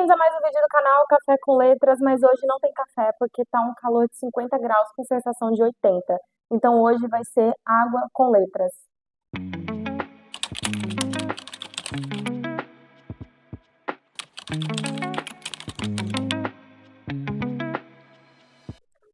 Bem-vindos a mais um vídeo do canal Café com Letras, mas hoje não tem café porque tá um calor de 50 graus com sensação de 80. Então hoje vai ser água com letras.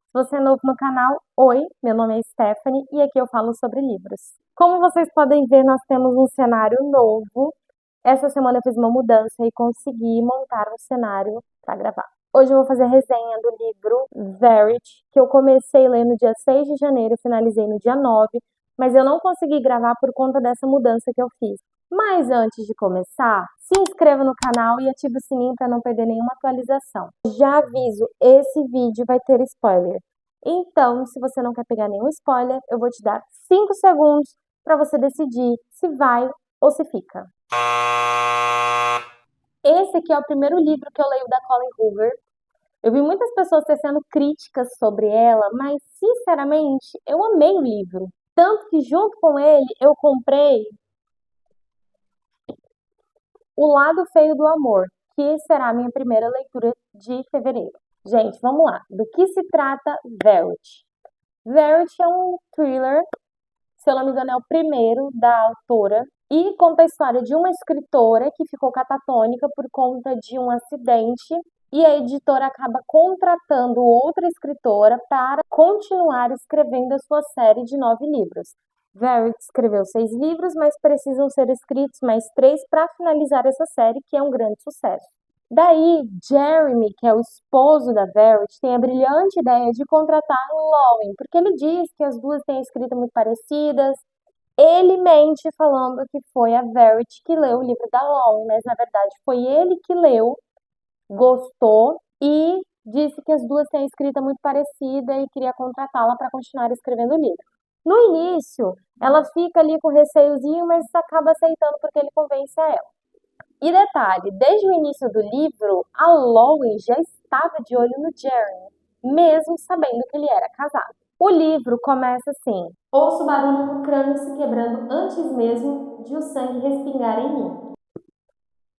Se você é novo no canal, oi, meu nome é Stephanie e aqui eu falo sobre livros. Como vocês podem ver, nós temos um cenário novo. Essa semana eu fiz uma mudança e consegui montar um cenário para gravar. Hoje eu vou fazer a resenha do livro Verity, que eu comecei a ler no dia 6 de janeiro e finalizei no dia 9, mas eu não consegui gravar por conta dessa mudança que eu fiz. Mas antes de começar, se inscreva no canal e ative o sininho para não perder nenhuma atualização. Já aviso, esse vídeo vai ter spoiler. Então, se você não quer pegar nenhum spoiler, eu vou te dar 5 segundos para você decidir se vai ou se fica. Esse aqui é o primeiro livro que eu leio da Colleen Hoover. Eu vi muitas pessoas tecendo críticas sobre ela, mas sinceramente eu amei o livro. Tanto que junto com ele eu comprei O Lado Feio do Amor, que será a minha primeira leitura de fevereiro. Gente, vamos lá. Do que se trata Verity? Verity é um thriller, se eu não me engano é o primeiro da autora, e conta a história de uma escritora que ficou catatônica por conta de um acidente e a editora acaba contratando outra escritora para continuar escrevendo a sua série de 9 livros. Verity escreveu 6 livros, mas precisam ser escritos mais 3 para finalizar essa série, que é um grande sucesso. Daí, Jeremy, que é o esposo da Verity, tem a brilhante ideia de contratar Lowen, porque ele diz que as duas têm a escrita muito parecidas. Ele mente falando que foi a Verity que leu o livro da Lowen, mas na verdade foi ele que leu, gostou e disse que as duas têm a escrita muito parecida e queria contratá-la para continuar escrevendo o livro. No início, ela fica ali com receiozinho, mas acaba aceitando porque ele convence a ela. E detalhe, desde o início do livro, a Lowen já estava de olho no Jeremy, mesmo sabendo que ele era casado. O livro começa assim: ouço barulho no crânio se quebrando antes mesmo de o sangue respingar em mim.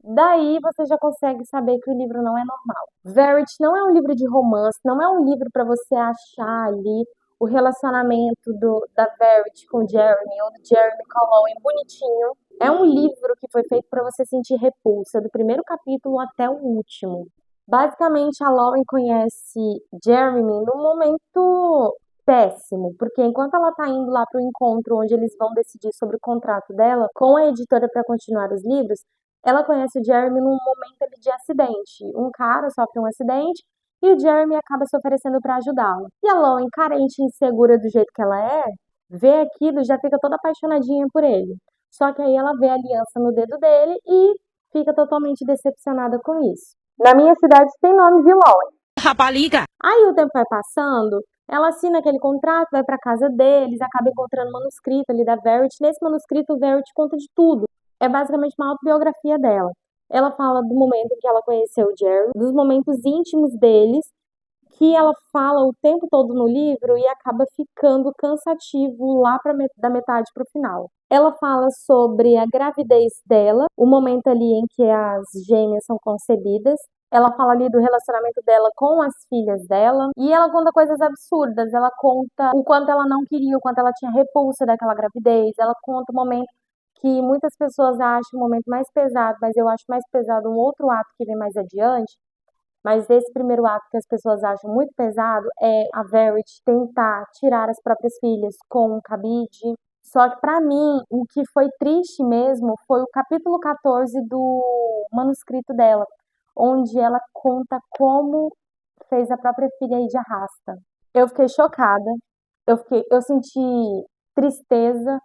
Daí você já consegue saber que o livro não é normal. Verity não é um livro de romance, não é um livro para você achar ali o relacionamento da Verity com o Jeremy ou do Jeremy com a Lowen bonitinho. É um livro que foi feito para você sentir repulsa, do primeiro capítulo até o último. Basicamente, a Lowen conhece Jeremy num momento péssimo, porque enquanto ela tá indo lá pro encontro onde eles vão decidir sobre o contrato dela com a editora para continuar os livros, ela conhece o Jeremy num momento ali de acidente. Um cara sofre um acidente e o Jeremy acaba se oferecendo para ajudá-la. E a Lowen, carente e insegura do jeito que ela é, vê aquilo e já fica toda apaixonadinha por ele. Só que aí ela vê a aliança no dedo dele e fica totalmente decepcionada com isso. Na minha cidade tem nome, viu, Lowen? Rapaliga! Aí o tempo vai passando, ela assina aquele contrato, vai pra casa deles, acaba encontrando um manuscrito ali da Verity. Nesse manuscrito, o Verity conta de tudo. É basicamente uma autobiografia dela. Ela fala do momento em que ela conheceu o Jerry, dos momentos íntimos deles, que ela fala o tempo todo no livro e acaba ficando cansativo lá da metade para o final. Ela fala sobre a gravidez dela, o momento ali em que as gêmeas são concebidas. Ela fala ali do relacionamento dela com as filhas dela. E ela conta coisas absurdas. Ela conta o quanto ela não queria, o quanto ela tinha repulsa daquela gravidez. Ela conta o momento que muitas pessoas acham o momento mais pesado, mas eu acho mais pesado um outro ato que vem mais adiante. Mas esse primeiro ato que as pessoas acham muito pesado é a Verity tentar tirar as próprias filhas com o cabide. Só que pra mim, o que foi triste mesmo foi o capítulo 14 do manuscrito dela, onde ela conta como fez a própria filha ir de arrasta. Eu fiquei chocada, eu senti tristeza,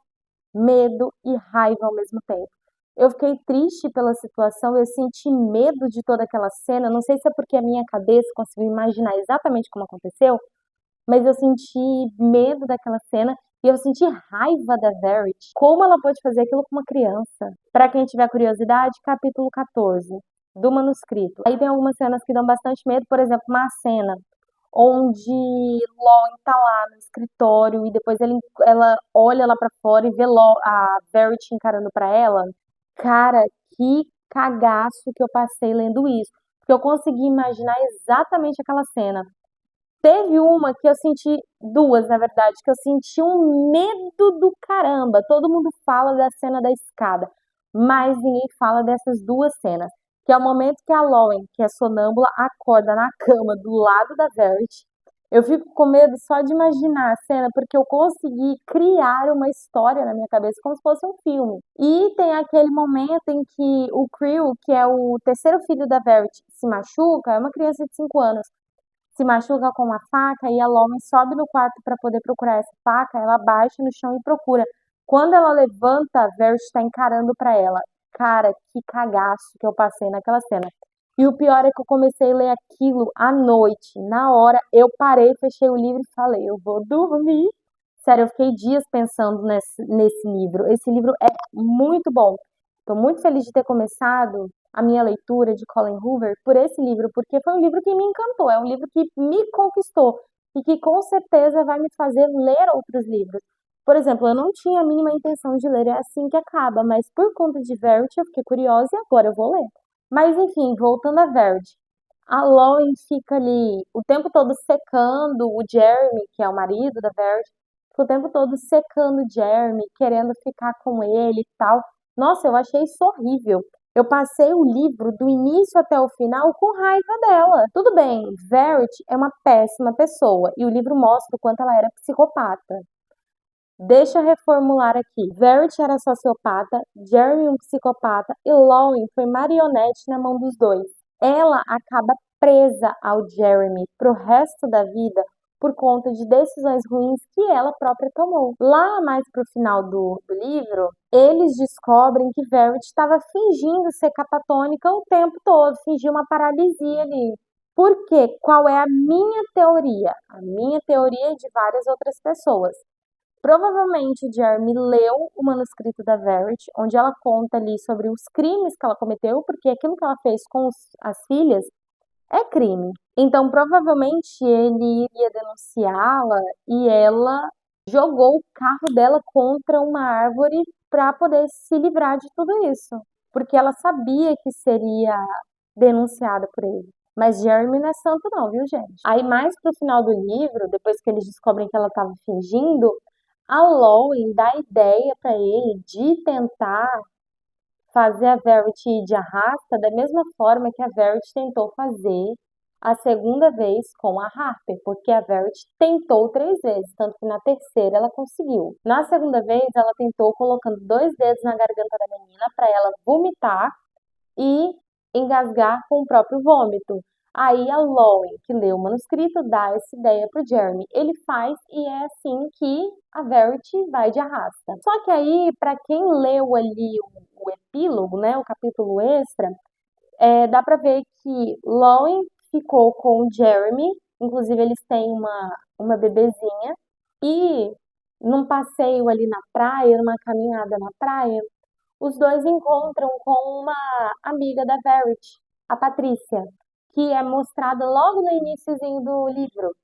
medo e raiva ao mesmo tempo. Eu fiquei triste pela situação, eu senti medo de toda aquela cena. Não sei se é porque a minha cabeça conseguiu imaginar exatamente como aconteceu, mas eu senti medo daquela cena e eu senti raiva da Verity. Como ela pode fazer aquilo com uma criança? Para quem tiver curiosidade, capítulo 14 do manuscrito. Aí tem algumas cenas que dão bastante medo, por exemplo, uma cena onde Lowen tá lá no escritório e depois ela olha lá pra fora e vê a Verity encarando pra ela. Cara, que cagaço que eu passei lendo isso. que eu consegui imaginar exatamente aquela cena. Teve uma que eu senti, duas, na verdade, que eu senti um medo do caramba. Todo mundo fala da cena da escada, mas ninguém fala dessas duas cenas. Que é o momento que a Lauren, que é sonâmbula, acorda na cama do lado da Verity. Eu fico com medo só de imaginar a cena, porque eu consegui criar uma história na minha cabeça como se fosse um filme. E tem aquele momento em que o Creel, que é o terceiro filho da Verity, se machuca, é uma criança de 5 anos, se machuca com uma faca e a Lauren sobe no quarto para poder procurar essa faca, ela baixa no chão e procura. Quando ela levanta, a Verity está encarando para ela. Cara, que cagaço que eu passei naquela cena. E o pior é que eu comecei a ler aquilo à noite. Na hora, eu parei, fechei o livro e falei, eu vou dormir. Sério, eu fiquei dias pensando nesse livro. Esse livro é muito bom. Estou muito feliz de ter começado a minha leitura de Colin Hoover por esse livro, porque foi um livro que me encantou, é um livro que me conquistou e que com certeza vai me fazer ler outros livros. Por exemplo, eu não tinha a mínima intenção de ler É Assim que Acaba, mas por conta de Verity eu fiquei curiosa e agora eu vou ler. Mas enfim, voltando a Verity. A Lauren fica ali o tempo todo secando o Jeremy, que é o marido da Verity, fica o tempo todo secando o Jeremy, querendo ficar com ele e tal. Nossa, eu achei isso horrível. Eu passei o livro do início até o final com raiva dela. Tudo bem, Verity é uma péssima pessoa e o livro mostra o quanto ela era psicopata. Deixa eu reformular aqui. Verity era sociopata, Jeremy um psicopata e Lauren foi marionete na mão dos dois. Ela acaba presa ao Jeremy pro resto da vida por conta de decisões ruins que ela própria tomou. Lá mais pro final do livro, eles descobrem que Verity estava fingindo ser catatônica o tempo todo, fingiu uma paralisia ali. Por quê? Qual é a minha teoria? A minha teoria é de várias outras pessoas. Provavelmente Jeremy leu o manuscrito da Verity, onde ela conta ali sobre os crimes que ela cometeu, porque aquilo que ela fez com as filhas é crime. Então, provavelmente ele iria denunciá-la e ela jogou o carro dela contra uma árvore para poder se livrar de tudo isso, porque ela sabia que seria denunciada por ele. Mas Jeremy não é santo não, viu, gente? Aí mais pro final do livro, depois que eles descobrem que ela estava fingindo, a Lauren dá ideia para ele de tentar fazer a Verity ir de arrasta da mesma forma que a Verity tentou fazer a segunda vez com a Harper, porque a Verity tentou 3 vezes, tanto que na terceira ela conseguiu. Na segunda vez, ela tentou colocando 2 dedos na garganta da menina para ela vomitar e engasgar com o próprio vômito. Aí a Lauren, que leu o manuscrito, dá essa ideia pro Jeremy. Ele faz e é assim que a Verity vai de arrasta. Só que aí, para quem leu ali o epílogo, né, o capítulo extra, dá para ver que Lauren ficou com o Jeremy, inclusive eles têm uma bebezinha, e num passeio ali na praia, numa caminhada na praia, os dois encontram com uma amiga da Verity, a Patrícia, que é mostrada logo no iniciozinho do livro.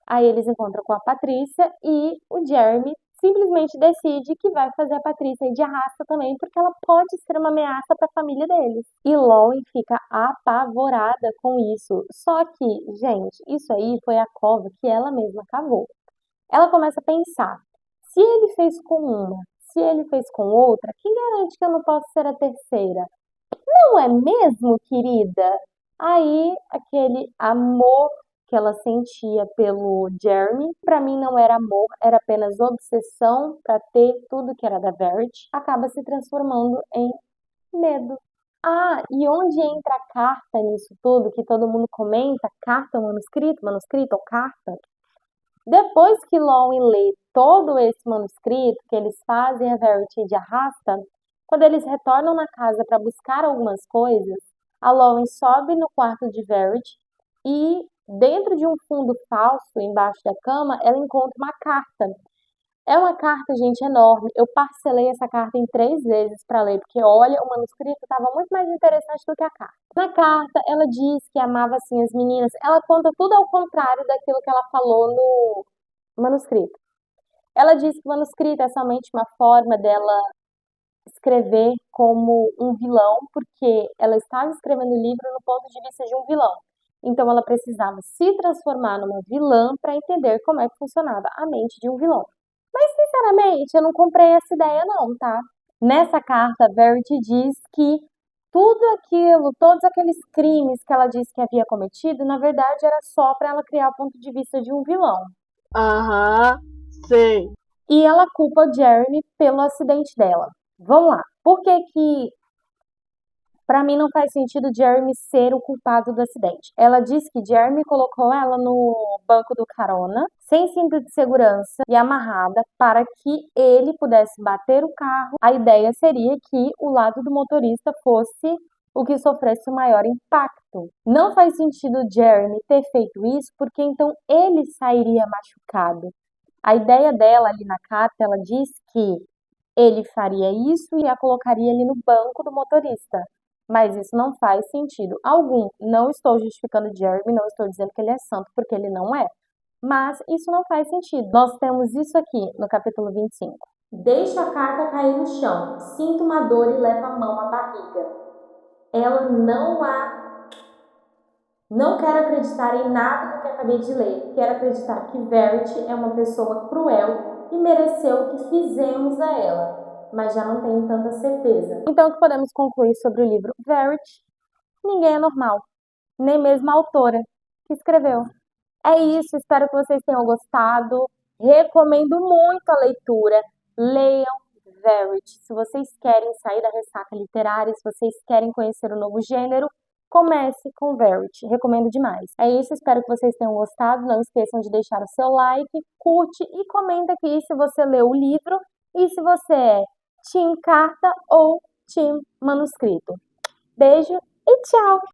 Aí eles encontram com a Patrícia e o Jeremy simplesmente decide que vai fazer a Patrícia ir de arrasta também, porque ela pode ser uma ameaça para a família deles. E Lauren fica apavorada com isso. Só que, gente, isso aí foi a cova que ela mesma cavou. Ela começa a pensar: se ele fez com uma, se ele fez com outra, quem garante que eu não posso ser a terceira? Não é mesmo, querida? Aí, aquele amor que ela sentia pelo Jeremy, pra mim não era amor, era apenas obsessão pra ter tudo que era da Verity, acaba se transformando em medo. Ah, e onde entra a carta nisso tudo, que todo mundo comenta, carta, manuscrito, manuscrito ou carta? Depois que Lauren lê todo esse manuscrito, que eles fazem a Verity de arrasta, quando eles retornam na casa para buscar algumas coisas, a Lauren sobe no quarto de Verity e, dentro de um fundo falso, embaixo da cama, ela encontra uma carta. É uma carta, gente, enorme. Eu parcelei essa carta em 3 vezes para ler, porque olha, o manuscrito estava muito mais interessante do que a carta. Na carta, ela diz que amava assim as meninas. Ela conta tudo ao contrário daquilo que ela falou no manuscrito. Ela diz que o manuscrito é somente uma forma dela escrever como um vilão, porque ela estava escrevendo o livro no ponto de vista de um vilão. Então ela precisava se transformar numa vilã para entender como é que funcionava a mente de um vilão. Mas, sinceramente, eu não comprei essa ideia não, tá? Nessa carta, Verity diz que tudo aquilo, todos aqueles crimes que ela disse que havia cometido, na verdade era só para ela criar o ponto de vista de um vilão. Aham, sei. E ela culpa Jeremy pelo acidente dela. Vamos lá. Por que que para mim não faz sentido Jeremy ser o culpado do acidente? Ela diz que Jeremy colocou ela no banco do carona, sem cinto de segurança e amarrada para que ele pudesse bater o carro. A ideia seria que o lado do motorista fosse o que sofresse o maior impacto. Não faz sentido Jeremy ter feito isso, porque então ele sairia machucado. A ideia dela ali na carta, ela diz que ele faria isso e a colocaria ali no banco do motorista. Mas isso não faz sentido algum. Não estou justificando Jeremy, não estou dizendo que ele é santo, porque ele não é. Mas isso não faz sentido. Nós temos isso aqui no capítulo 25. Deixa a carta cair no chão. Sinto uma dor e leva a mão à barriga. Ela não quero acreditar em nada do que acabei de ler. Quero acreditar que Verity é uma pessoa cruel e mereceu o que fizemos a ela, mas já não tenho tanta certeza. Então, o que podemos concluir sobre o livro Verity? Ninguém é normal, nem mesmo a autora que escreveu. É isso, espero que vocês tenham gostado. Recomendo muito a leitura. Leiam Verity. Se vocês querem sair da ressaca literária, se vocês querem conhecer o novo gênero, comece com Verity. Recomendo demais. É isso, espero que vocês tenham gostado. Não esqueçam de deixar o seu like, curte e comenta aqui se você leu o livro e se você é Team Carta ou Team Manuscrito. Beijo e tchau!